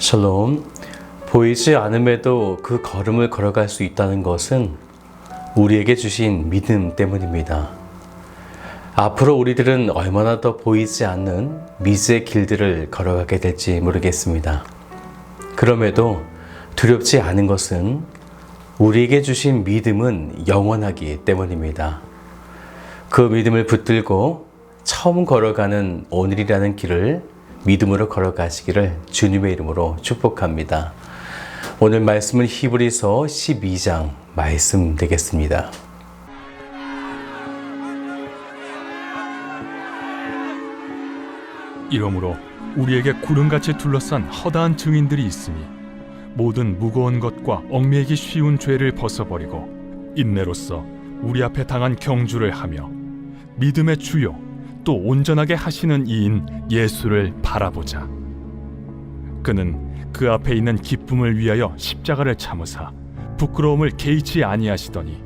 샬롬. 보이지 않음에도 그 걸음을 걸어갈 수 있다는 것은 우리에게 주신 믿음 때문입니다. 앞으로 우리들은 얼마나 더 보이지 않는 미지의 길들을 걸어가게 될지 모르겠습니다. 그럼에도 두렵지 않은 것은 우리에게 주신 믿음은 영원하기 때문입니다. 그 믿음을 붙들고 처음 걸어가는 오늘이라는 길을 믿음으로 걸어가시기를 주님의 이름으로 축복합니다. 오늘 말씀은 히브리서 12장 말씀 되겠습니다. 이러므로 우리에게 구름같이 둘러싼 허다한 증인들이 있으니 모든 무거운 것과 얽매이기 쉬운 죄를 벗어버리고 인내로써 우리 앞에 당한 경주를 하며 믿음의 주요 또 온전하게 하시는 이인 예수를 바라보자. 그는 그 앞에 있는 기쁨을 위하여 십자가를 참으사 부끄러움을 개의치 아니하시더니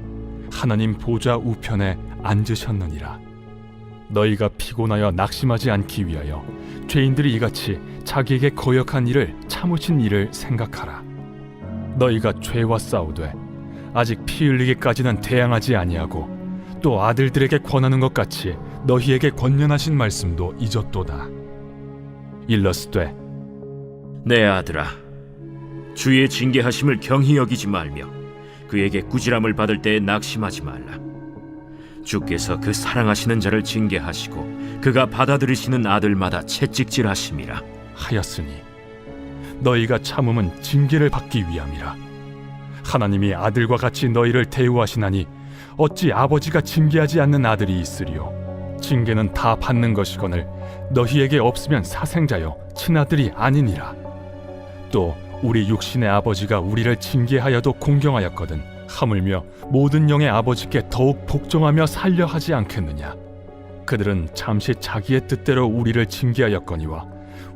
하나님 보좌 우편에 앉으셨느니라. 너희가 피곤하여 낙심하지 않기 위하여 죄인들이 이같이 자기에게 거역한 일을 참으신 일을 생각하라. 너희가 죄와 싸우되 아직 피 흘리기까지는 대항하지 아니하고 또 아들들에게 권하는 것 같이 너희에게 권면하신 말씀도 잊었도다. 일러스되 내 아들아, 주의 징계하심을 경히 여기지 말며 그에게 꾸지람을 받을 때에 낙심하지 말라. 주께서 그 사랑하시는 자를 징계하시고 그가 받아들이시는 아들마다 채찍질하심이라 하였으니 너희가 참음은 징계를 받기 위함이라. 하나님이 아들과 같이 너희를 대우하시나니 어찌 아버지가 징계하지 않는 아들이 있으리요. 징계는 다 받는 것이거늘 너희에게 없으면 사생자여 친아들이 아니니라. 또 우리 육신의 아버지가 우리를 징계하여도 공경하였거든 하물며 모든 영의 아버지께 더욱 복종하며 살려 하지 않겠느냐. 그들은 잠시 자기의 뜻대로 우리를 징계하였거니와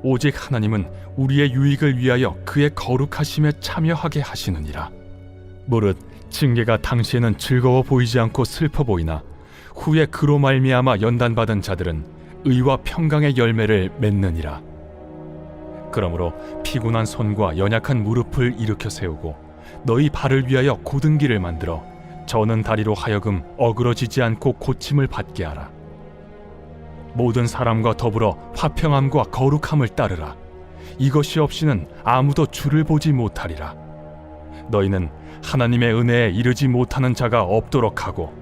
오직 하나님은 우리의 유익을 위하여 그의 거룩하심에 참여하게 하시느니라. 무릇 징계가 당시에는 즐거워 보이지 않고 슬퍼 보이나 후에 그로 말미암아 연단받은 자들은 의와 평강의 열매를 맺느니라. 그러므로 피곤한 손과 연약한 무릎을 일으켜 세우고 너희 발을 위하여 곧은 길을 만들어 저는 다리로 하여금 어그러지지 않고 고침을 받게 하라. 모든 사람과 더불어 화평함과 거룩함을 따르라. 이것이 없이는 아무도 주를 보지 못하리라. 너희는 하나님의 은혜에 이르지 못하는 자가 없도록 하고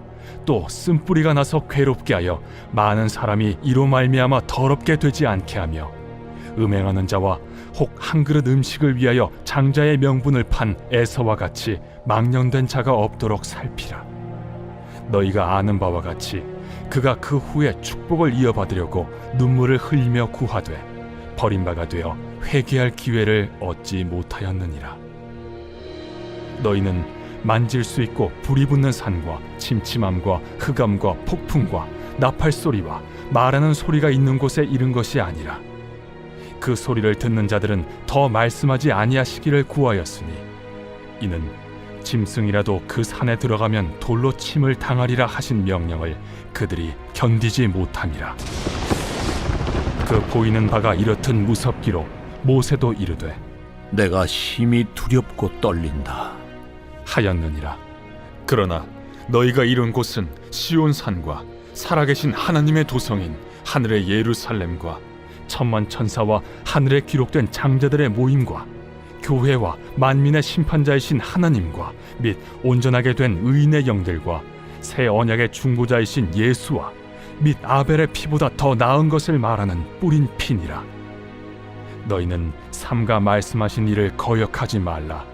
또 쓴뿌리가 나서 괴롭게 하여 많은 사람이 이로 말미암아 더럽게 되지 않게 하며 음행하는 자와 혹 한 그릇 음식을 위하여 장자의 명분을 판 에서와 같이 망령된 자가 없도록 살피라. 너희가 아는 바와 같이 그가 그 후에 축복을 이어받으려고 눈물을 흘리며 구하되 버림바가 되어 회개할 기회를 얻지 못하였느니라. 너희는 만질 수 있고 불이 붙는 산과 침침함과 흑암과 폭풍과 나팔 소리와 말하는 소리가 있는 곳에 이른 것이 아니라 그 소리를 듣는 자들은 더 말씀하지 아니하시기를 구하였으니 이는 짐승이라도 그 산에 들어가면 돌로 침을 당하리라 하신 명령을 그들이 견디지 못함이라. 그 보이는 바가 이렇듯 무섭기로 모세도 이르되 내가 심히 두렵고 떨린다 하였느니라. 그러나 너희가 이룬 곳은 시온산과 살아계신 하나님의 도성인 하늘의 예루살렘과 천만 천사와 하늘에 기록된 장자들의 모임과 교회와 만민의 심판자이신 하나님과 및 온전하게 된 의인의 영들과 새 언약의 중보자이신 예수와 및 아벨의 피보다 더 나은 것을 말하는 뿌린 피니라. 너희는 삼가 말씀하신 일을 거역하지 말라.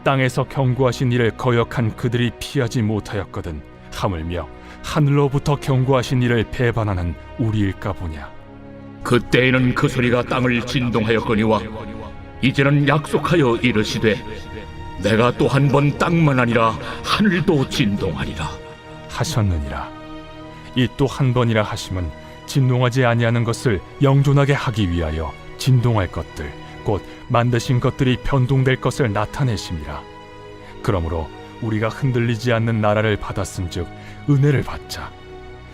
땅에서 경고하신 일을 거역한 그들이 피하지 못하였거든 하물며 하늘로부터 경고하신 일을 배반하는 우리일까 보냐. 그때에는 그 소리가 땅을 진동하였거니와 이제는 약속하여 이르시되 내가 또 한 번 땅만 아니라 하늘도 진동하리라 하셨느니라. 이 또 한 번이라 하심은 진동하지 아니하는 것을 영존하게 하기 위하여 진동할 것들 곧 만드신 것들이 변동될 것을 나타내심이라. 그러므로 우리가 흔들리지 않는 나라를 받았은즉 은혜를 받자.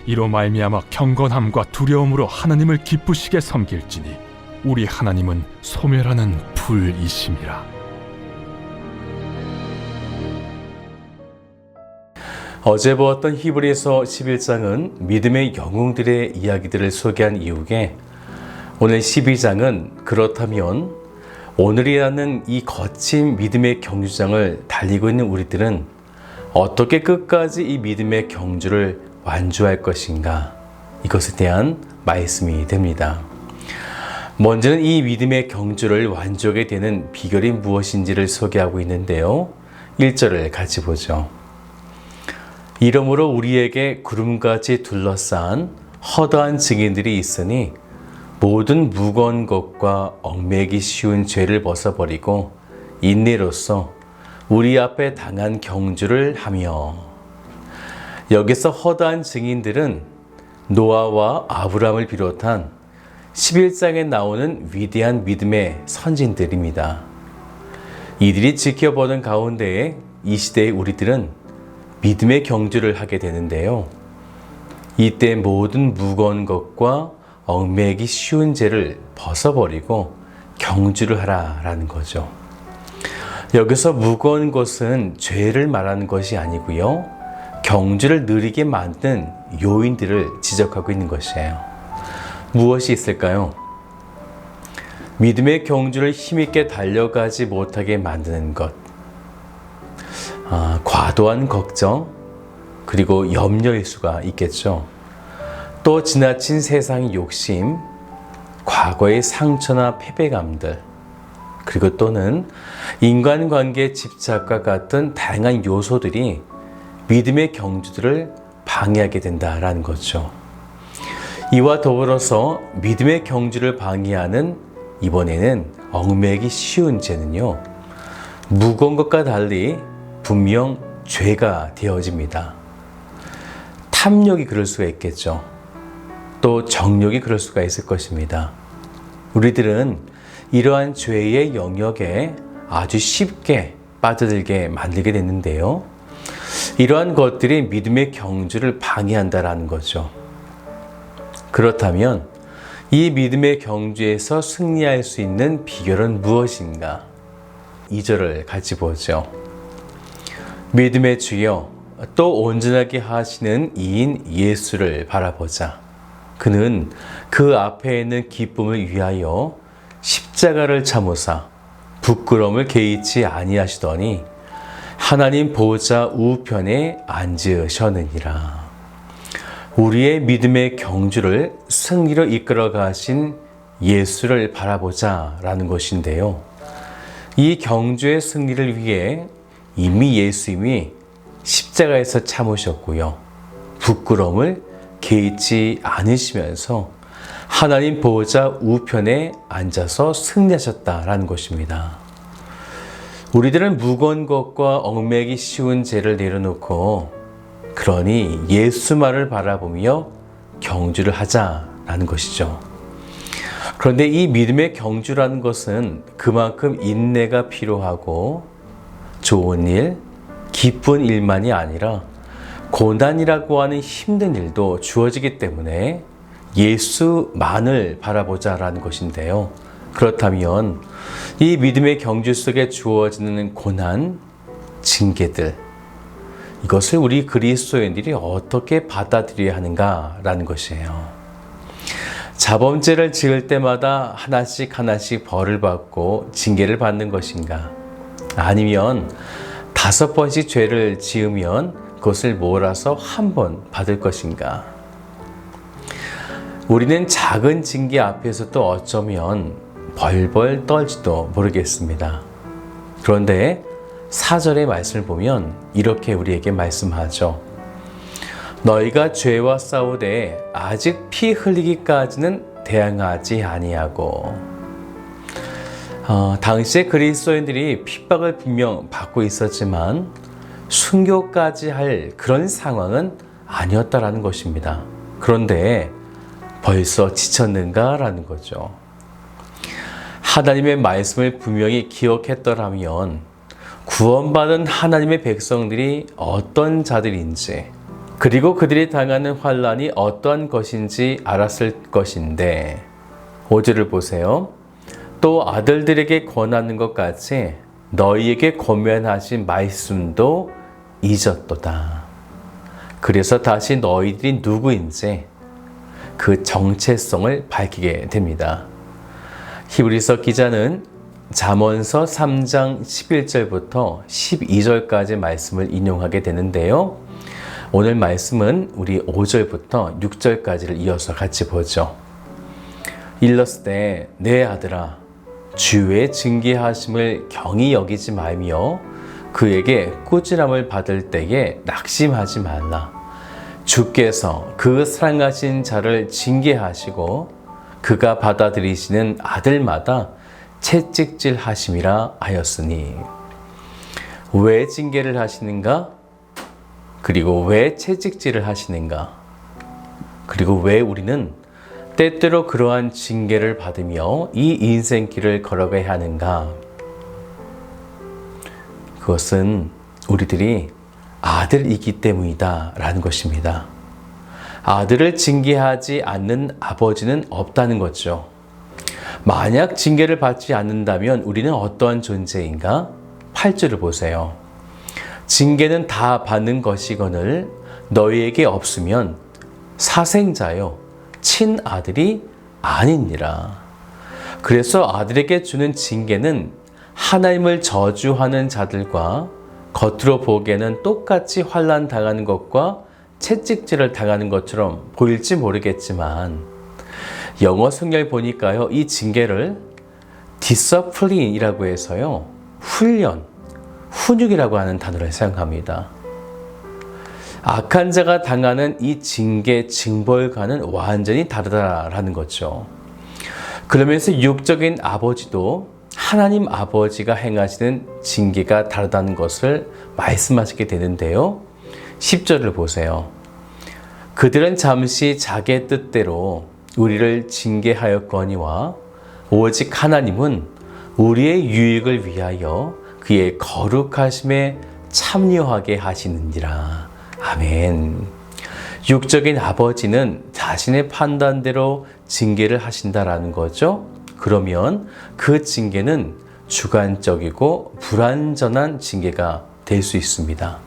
이로 말미암아 경건함과 두려움으로 하나님을 기쁘시게 섬길지니 우리 하나님은 소멸하는 둘이심이라. 어제 보았던 히브리서 11장은 믿음의 영웅들의 이야기들을 소개한 이후에 오늘 12장은 그렇다면 오늘이라는 이 거친 믿음의 경주장을 달리고 있는 우리들은 어떻게 끝까지 이 믿음의 경주를 완주할 것인가, 이것에 대한 말씀이 됩니다. 먼저는 이 믿음의 경주를 완주하게 되는 비결이 무엇인지를 소개하고 있는데요. 1절을 같이 보죠. 이러므로 우리에게 구름같이 둘러싼 허다한 증인들이 있으니 모든 무거운 것과 얽매기 쉬운 죄를 벗어버리고 인내로써 우리 앞에 당한 경주를 하며. 여기서 허다한 증인들은 노아와 아브라함을 비롯한 11장에 나오는 위대한 믿음의 선진들입니다. 이들이 지켜보는 가운데에 이 시대의 우리들은 믿음의 경주를 하게 되는데요. 이때 모든 무거운 것과 얽매기 쉬운 죄를 벗어버리고 경주를 하라라는 거죠. 여기서 무거운 것은 죄를 말하는 것이 아니고요. 경주를 느리게 만든 요인들을 지적하고 있는 것이에요. 무엇이 있을까요? 믿음의 경주를 힘있게 달려가지 못하게 만드는 것. 과도한 걱정, 그리고 염려일 수가 있겠죠. 또 지나친 세상의 욕심, 과거의 상처나 패배감들, 그리고 또는 인간관계의 집착과 같은 다양한 요소들이 믿음의 경주들을 방해하게 된다라는 거죠. 이와 더불어서 믿음의 경주를 방해하는 이번에는 얽매기 쉬운 죄는요, 무거운 것과 달리 분명 죄가 되어집니다. 탐욕이 그럴 수가 있겠죠. 또 정욕이 그럴 수가 있을 것입니다. 우리들은 이러한 죄의 영역에 아주 쉽게 빠져들게 만들게 됐는데요. 이러한 것들이 믿음의 경주를 방해한다라는 거죠. 그렇다면 이 믿음의 경주에서 승리할 수 있는 비결은 무엇인가? 2절을 같이 보죠. 믿음의 주여 또 온전하게 하시는 이인 예수를 바라보자. 그는 그 앞에 있는 기쁨을 위하여 십자가를 참으사 부끄러움을 개의치 아니하시더니 하나님 보좌 우편에 앉으셨느니라. 우리의 믿음의 경주를 승리로 이끌어 가신 예수를 바라보자 라는 것인데요. 이 경주의 승리를 위해 이미 예수님이 십자가에서 참으셨고요. 부끄러움을 개의치 않으시면서 하나님 보호자 우편에 앉아서 승리하셨다라는 것입니다. 우리들은 무거운 것과 얽매기 쉬운 죄를 내려놓고 그러니 예수만을 바라보며 경주를 하자라는 것이죠. 그런데 이 믿음의 경주라는 것은 그만큼 인내가 필요하고 좋은 일, 기쁜 일만이 아니라 고난이라고 하는 힘든 일도 주어지기 때문에 예수만을 바라보자라는 것인데요. 그렇다면 이 믿음의 경주 속에 주어지는 고난, 징계들, 이것을 우리 그리스도인들이 어떻게 받아들여야 하는가라는 것이에요. 자범죄를 지을 때마다 하나씩 벌을 받고 징계를 받는 것인가? 아니면 5번씩 죄를 지으면 그것을 몰아서 한 번 받을 것인가? 우리는 작은 징계 앞에서도 어쩌면 벌벌 떨지도 모르겠습니다. 그런데 4절의 말씀을 보면 이렇게 우리에게 말씀하죠. 너희가 죄와 싸우되 아직 피 흘리기까지는 대항하지 아니하고. 당시에 그리스도인들이 핍박을 분명 받고 있었지만 순교까지 할 그런 상황은 아니었다라는 것입니다. 그런데 벌써 지쳤는가라는 거죠. 하나님의 말씀을 분명히 기억했더라면 구원받은 하나님의 백성들이 어떤 자들인지, 그리고 그들이 당하는 환난이 어떠한 것인지 알았을 것인데, 5절을 보세요. 또 아들들에게 권하는 것 같이 너희에게 권면하신 말씀도 잊었도다. 그래서 다시 너희들이 누구인지 그 정체성을 밝히게 됩니다. 히브리서 기자는 잠언서 3장 11절부터 12절까지 말씀을 인용하게 되는데요. 오늘 말씀은 우리 5절부터 6절까지를 이어서 같이 보죠. 일렀을 내 아들아 주의 징계하심을 경히 여기지 말며 그에게 꾸지람을 받을 때에 낙심하지 말라. 주께서 그 사랑하신 자를 징계하시고 그가 받아들이시는 아들마다 채찍질 하심이라 하였으니. 왜 징계를 하시는가? 그리고 왜 채찍질을 하시는가? 그리고 왜 우리는 때때로 그러한 징계를 받으며 이 인생길을 걸어가야 하는가? 그것은 우리들이 아들이기 때문이다 라는 것입니다. 아들을 징계하지 않는 아버지는 없다는 거죠. 만약 징계를 받지 않는다면 우리는 어떠한 존재인가? 8절을 보세요. 징계는 다 받는 것이거늘 너희에게 없으면 사생자요 친아들이 아니니라. 그래서 아들에게 주는 징계는 하나님을 저주하는 자들과 겉으로 보기에는 똑같이 환난 당하는 것과 채찍질을 당하는 것처럼 보일지 모르겠지만 영어 성경을 보니까요, 이 징계를 discipline이라고 해서요, 훈련, 훈육이라고 하는 단어를 사용합니다. 악한 자가 당하는 이 징계, 징벌과는 완전히 다르다라는 거죠. 그러면서 육적인 아버지도 하나님 아버지가 행하시는 징계가 다르다는 것을 말씀하시게 되는데요. 10절을 보세요. 그들은 잠시 자기의 뜻대로 우리를 징계하였거니와 오직 하나님은 우리의 유익을 위하여 그의 거룩하심에 참여하게 하시느니라. 아멘. 육적인 아버지는 자신의 판단대로 징계를 하신다라는 거죠. 그러면 그 징계는 주관적이고 불완전한 징계가 될 수 있습니다.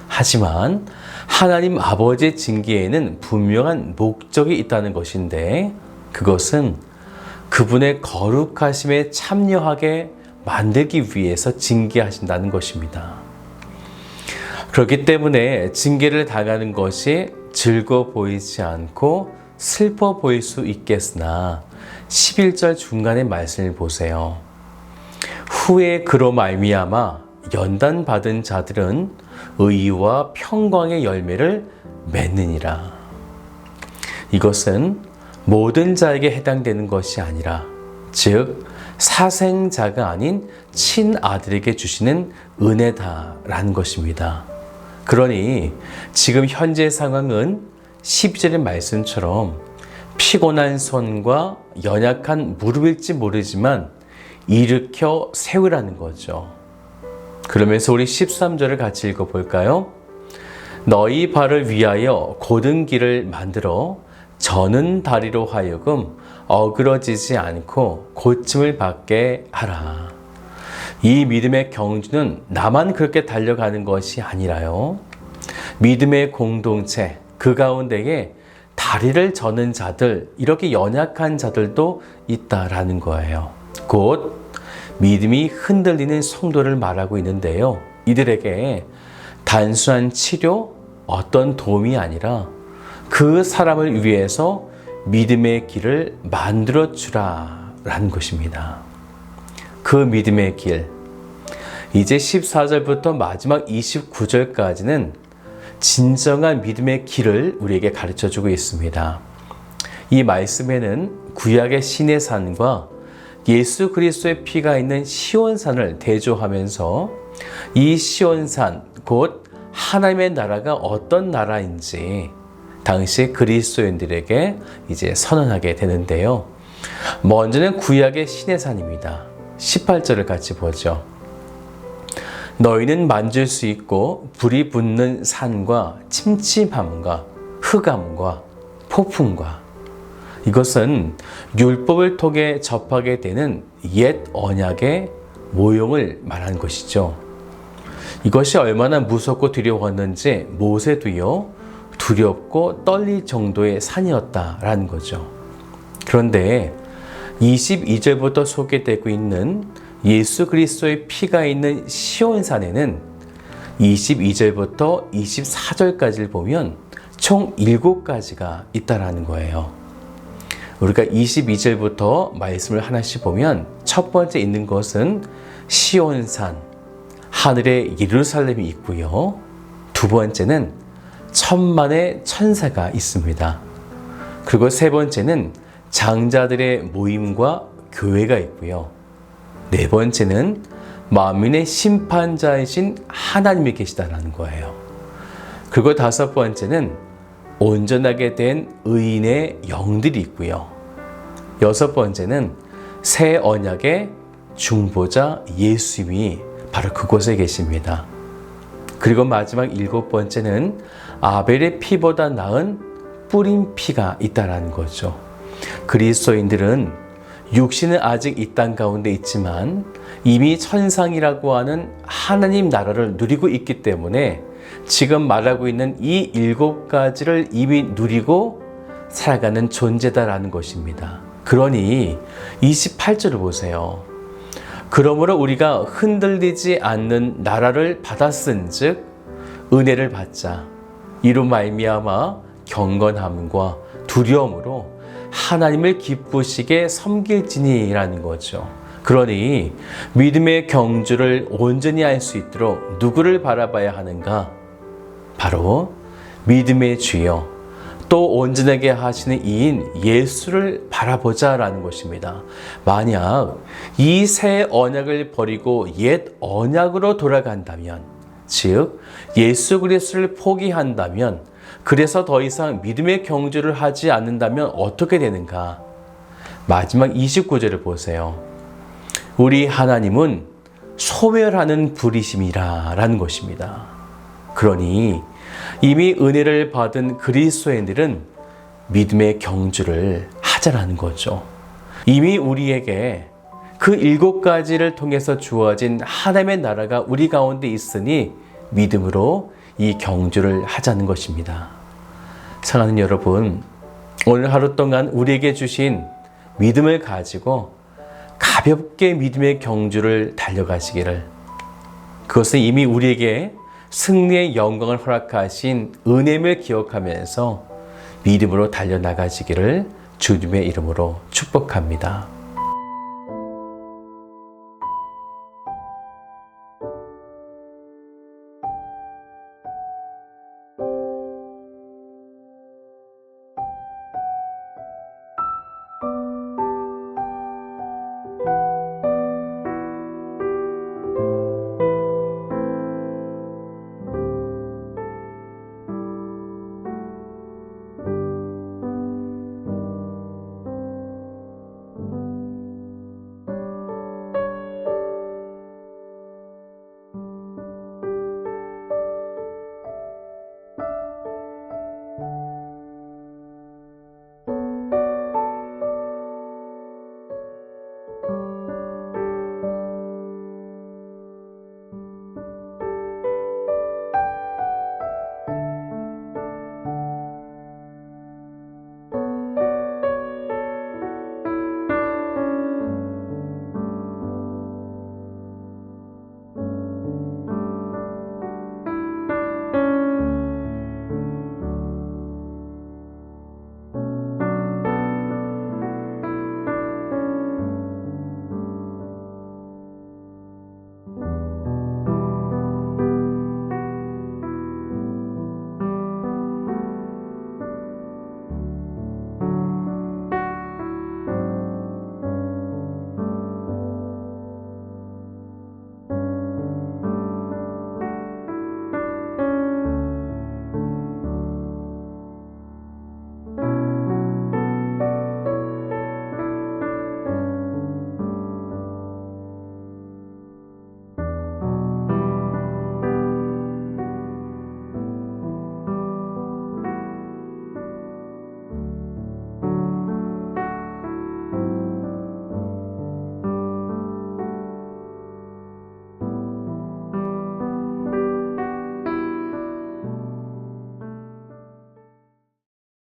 하지만 하나님 아버지의 징계에는 분명한 목적이 있다는 것인데 그것은 그분의 거룩하심에 참여하게 만들기 위해서 징계하신다는 것입니다. 그렇기 때문에 징계를 당하는 것이 즐거워 보이지 않고 슬퍼 보일 수 있겠으나 11절 중간의 말씀을 보세요. 후에 그로 말미암아 연단받은 자들은 의와 평강의 열매를 맺느니라. 이것은 모든 자에게 해당되는 것이 아니라 즉 사생자가 아닌 친아들에게 주시는 은혜다라는 것입니다. 그러니 지금 현재 상황은 12절의 말씀처럼 피곤한 손과 연약한 무릎일지 모르지만 일으켜 세우라는 거죠. 그러면서 우리 13절을 같이 읽어볼까요? 너희 발을 위하여 곧은 길을 만들어 저는 다리로 하여금 어그러지지 않고 고침을 받게 하라. 이 믿음의 경주는 나만 그렇게 달려가는 것이 아니라요. 믿음의 공동체, 그 가운데에 다리를 저는 자들, 이렇게 연약한 자들도 있다라는 거예요. 곧 믿음이 흔들리는 성도를 말하고 있는데요. 이들에게 단순한 치료, 어떤 도움이 아니라 그 사람을 위해서 믿음의 길을 만들어주라라는 것입니다. 그 믿음의 길, 이제 14절부터 마지막 29절까지는 진정한 믿음의 길을 우리에게 가르쳐주고 있습니다. 이 말씀에는 구약의 시내산과 예수 그리스도의 피가 있는 시온산을 대조하면서 이 시온산, 곧 하나님의 나라가 어떤 나라인지 당시 그리스도인들에게 이제 선언하게 되는데요. 먼저는 구약의 시내산입니다. 18절을 같이 보죠. 너희는 만질 수 있고 불이 붙는 산과 침침함과 흑암과 폭풍과 이것은 율법을 통해 접하게 되는 옛 언약의 모형을 말하는 것이죠. 이것이 얼마나 무섭고 두려웠는지 모세도요, 두렵고 떨릴 정도의 산이었다라는 거죠. 그런데 22절부터 소개되고 있는 예수 그리스도의 피가 있는 시온산에는 22절부터 24절까지를 보면 총 7가지가 있다라는 거예요. 우리가 22절부터 말씀을 하나씩 보면 첫 번째 있는 것은 시온산, 하늘에 예루살렘이 있고요. 두 번째는 천만의 천사가 있습니다. 그리고 세 번째는 장자들의 모임과 교회가 있고요. 네 번째는 만민의 심판자이신 하나님이 계시다는 거예요. 그리고 다섯 번째는 온전하게 된 의인의 영들이 있고요. 여섯 번째는 새 언약의 중보자 예수님이 바로 그곳에 계십니다. 그리고 마지막 7번째는 아벨의 피보다 나은 뿌린 피가 있다는 거죠. 그리스도인들은 육신은 아직 이 땅 가운데 있지만 이미 천상이라고 하는 하나님 나라를 누리고 있기 때문에 지금 말하고 있는 이 7가지를 이미 누리고 살아가는 존재다라는 것입니다. 그러니 28절을 보세요. 그러므로 우리가 흔들리지 않는 나라를 받았은즉 은혜를 받자. 이로 말미암아 경건함과 두려움으로 하나님을 기쁘시게 섬길지니라는 거죠. 그러니 믿음의 경주를 온전히 할 수 있도록 누구를 바라봐야 하는가? 바로 믿음의 주여, 또 온전하게 하시는 이인 예수를 바라보자라는 것입니다. 만약 이 새 언약을 버리고 옛 언약으로 돌아간다면, 즉 예수 그리스도를 포기한다면, 그래서 더 이상 믿음의 경주를 하지 않는다면 어떻게 되는가? 마지막 29절을 보세요. 우리 하나님은 소멸하는 불이심이라 라는 것입니다. 그러니 이미 은혜를 받은 그리스도인들은 믿음의 경주를 하자라는 거죠. 이미 우리에게 그 7가지를 통해서 주어진 하나님의 나라가 우리 가운데 있으니 믿음으로 이 경주를 하자는 것입니다. 사랑하는 여러분, 오늘 하루 동안 우리에게 주신 믿음을 가지고 가볍게 믿음의 경주를 달려가시기를, 그것은 이미 우리에게 승리의 영광을 허락하신 은혜를 기억하면서 믿음으로 달려나가시기를 주님의 이름으로 축복합니다.